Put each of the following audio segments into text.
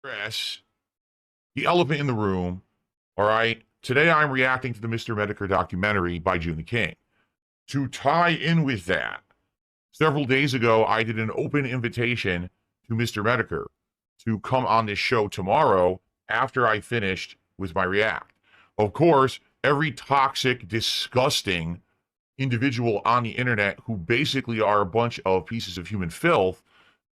Chris, the elephant in the room. All right. Today I'm reacting to the Mr. Metakor documentary by June the King. To tie in with that, several days ago, I did an open invitation to Mr. Metakor to come on this show tomorrow after I finished with my react. Of course, every toxic, disgusting individual on the internet who basically are a bunch of pieces of human filth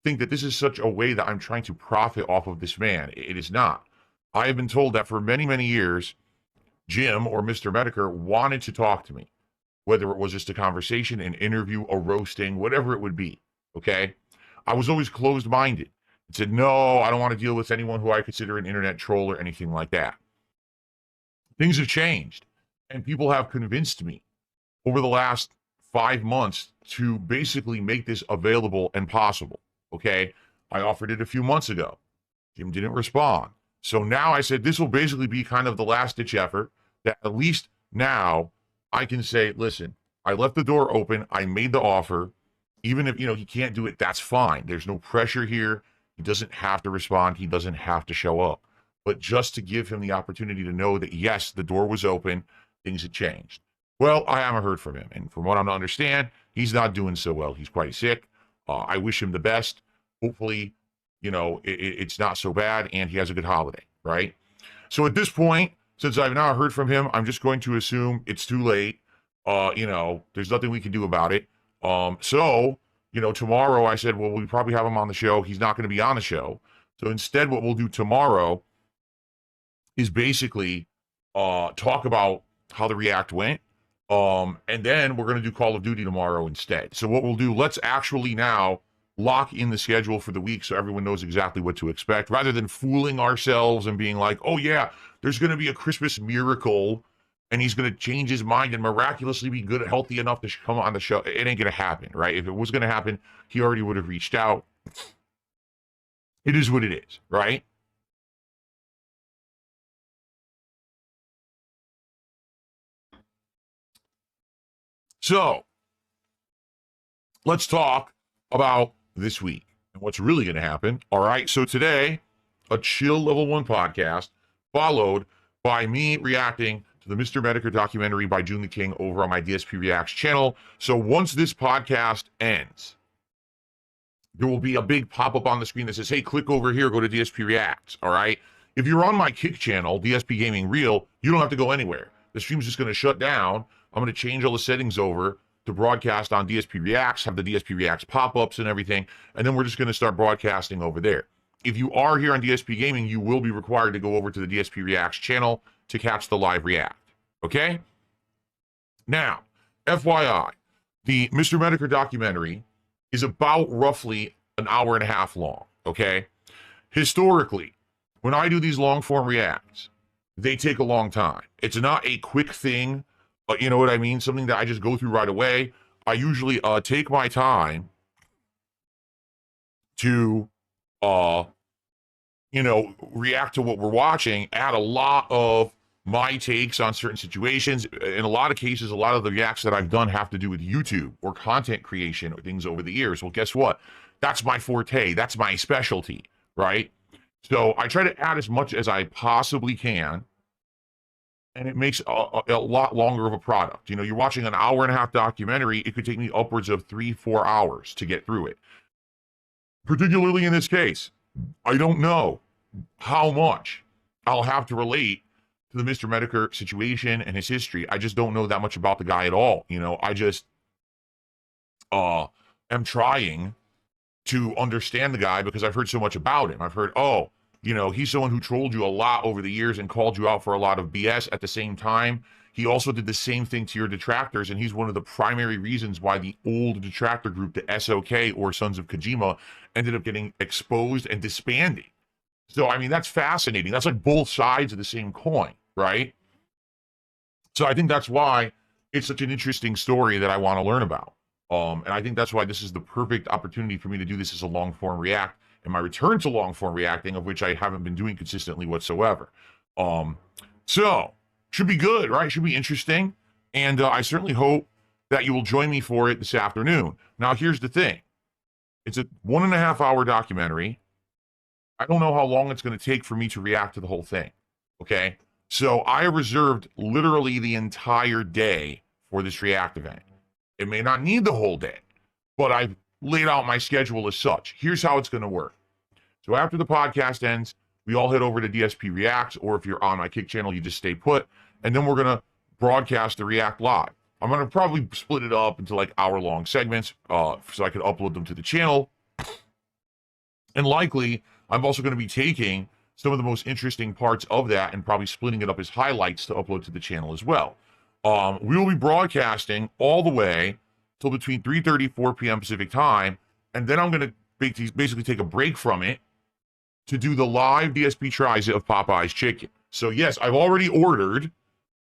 think that this is such a way that I'm trying to profit off of this man. It is not. I have been told that for many, many years, Jim or Mr. Metakor wanted to talk to me, whether it was just a conversation, an interview, a roasting, whatever it would be. Okay. I was always closed minded and said, no, I don't want to deal with anyone who I consider an internet troll or anything like that. Things have changed, and people have convinced me over the last 5 months to basically make this available and possible. Okay. I offered it a few months ago. Jim didn't respond. So now I said this will basically be kind of the last ditch effort that at least now I can say, listen, I left the door open. I made the offer. Even if, he can't do it, that's fine. There's no pressure here. He doesn't have to respond. He doesn't have to show up. But just to give him the opportunity to know that, yes, the door was open, things had changed. Well, I haven't heard from him. And from what I'm to understand, he's not doing so well. He's quite sick. I wish him the best. Hopefully, it's not so bad and he has a good holiday, right? So at this point, since I've now heard from him, I'm just going to assume it's too late. There's nothing we can do about it. Tomorrow I said, well, we probably have him on the show. He's not going to be on the show. So instead, what we'll do tomorrow is basically talk about how the react went. And then we're going to do Call of Duty tomorrow instead. So what we'll do, let's actually now lock in the schedule for the week so everyone knows exactly what to expect, rather than fooling ourselves and being like, oh yeah, there's going to be a Christmas miracle and he's going to change his mind and miraculously be good, healthy enough to come on the show. It ain't going to happen, right? If it was going to happen, he already would have reached out. It is what it is, right? So let's talk about this week and what's really going to happen. All right. So today, a chill level 1 podcast followed by me reacting to the Mr. Metakor documentary by June the King over on my DSP Reacts channel. So once this podcast ends, there will be a big pop-up on the screen that says, hey, click over here, go to DSP Reacts. All right. If you're on my Kick channel, DSP Gaming Real, you don't have to go anywhere. The stream's just going to shut down. I'm going to change all the settings over to broadcast on DSP Reacts, have the DSP Reacts pop-ups and everything, and then we're just going to start broadcasting over there. If you are here on DSP Gaming, you will be required to go over to the DSP Reacts channel to catch the live react. Okay? Now, FYI, the Mr. Metakor documentary is about roughly an hour and a half long. Okay? Historically, when I do these long-form reacts, they take a long time. It's not a quick thing. But you know what I mean? Something that I just go through right away. I usually take my time to, react to what we're watching, add a lot of my takes on certain situations. In a lot of cases, a lot of the reacts that I've done have to do with YouTube or content creation or things over the years. Well, guess what? That's my forte. That's my specialty, right? So I try to add as much as I possibly can, and it makes a lot longer of a product. You're watching an hour and a half documentary. It could take me upwards of 3-4 hours to get through it. Particularly in this case, I don't know how much I'll have to relate to the Mr. Metakor situation and his history. I just don't know that much about the guy at all. I just am trying to understand the guy because I've heard so much about him. I've heard, he's someone who trolled you a lot over the years and called you out for a lot of BS. At the same time, he also did the same thing to your detractors, and he's one of the primary reasons why the old detractor group, the SOK or Sons of Kojima, ended up getting exposed and disbanding. So, I mean, that's fascinating. That's like both sides of the same coin, right? So I think that's why it's such an interesting story that I want to learn about. And I think that's why this is the perfect opportunity for me to do this as a long-form react, and my return to long-form reacting, of which I haven't been doing consistently whatsoever. So, should be good, right? Should be interesting. And I certainly hope that you will join me for it this afternoon. Now, here's the thing. It's a 1.5 hour documentary. I don't know how long it's going to take for me to react to the whole thing. Okay. So I reserved literally the entire day for this react event. It may not need the whole day, but I've laid out my schedule as such. Here's how it's going to work. So after the podcast ends, we all head over to DSP Reacts, or if you're on my Kick channel, you just stay put. And then we're going to broadcast the React live. I'm going to probably split it up into like hour-long segments so I can upload them to the channel. And likely, I'm also going to be taking some of the most interesting parts of that and probably splitting it up as highlights to upload to the channel as well. We will be broadcasting all the way till between 3:30, 4 p.m. Pacific time, and then I'm going to basically take a break from it to do the live DSP tries of Popeyes chicken. So yes, I've already ordered.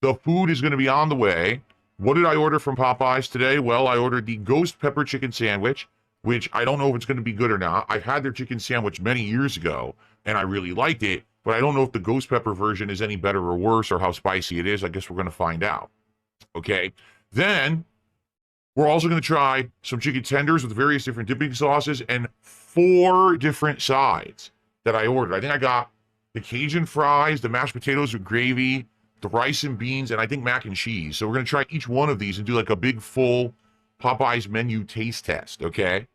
The food is going to be on the way. What did I order from Popeyes today? Well, I ordered the ghost pepper chicken sandwich, which I don't know if it's going to be good or not. I've had their chicken sandwich many years ago, and I really liked it, but I don't know if the ghost pepper version is any better or worse or how spicy it is. I guess we're going to find out. Okay. Then we're also going to try some chicken tenders with various different dipping sauces and 4 different sides that I ordered. I think I got the Cajun fries, the mashed potatoes with gravy, the rice and beans, and I think mac and cheese. So we're going to try each one of these and do like a big full Popeyes menu taste test, okay?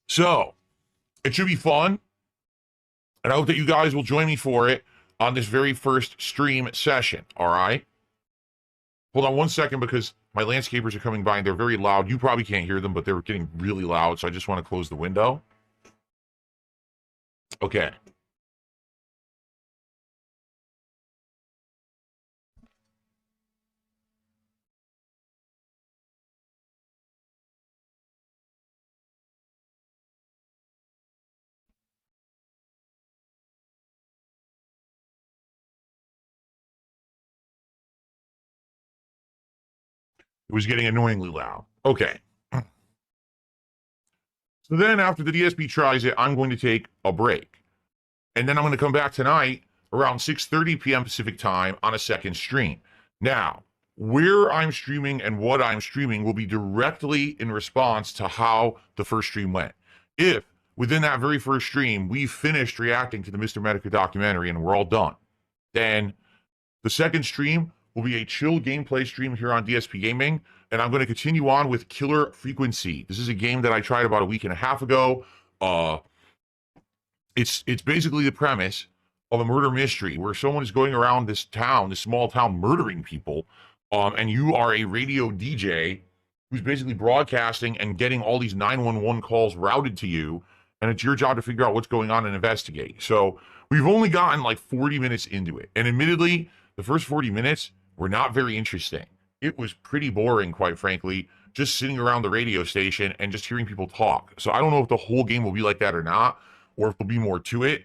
So it should be fun, and I hope that you guys will join me for it on this very first stream session, all right? Hold on one second because my landscapers are coming by and they're very loud. You probably can't hear them, but they're getting really loud, so I just want to close the window. Okay. It was getting annoyingly loud. Okay. So then after the DSP tries it, I'm going to take a break. And then I'm going to come back tonight around 6:30 p.m. Pacific time on a second stream. Now, where I'm streaming and what I'm streaming will be directly in response to how the first stream went. If within that very first stream, we finished reacting to the Mr. Metakor documentary and we're all done, then the second stream will be a chill gameplay stream here on DSP Gaming, and I'm going to continue on with Killer Frequency. This is a game that I tried about a week and a half ago. It's basically the premise of a murder mystery where someone is going around this town, this small town, murdering people, and you are a radio DJ who's basically broadcasting and getting all these 911 calls routed to you, and it's your job to figure out what's going on and investigate. So we've only gotten like 40 minutes into it, and admittedly, the first 40 minutes were not very interesting. It was pretty boring, quite frankly, just sitting around the radio station and just hearing people talk. So I don't know if the whole game will be like that or not, or if there'll be more to it.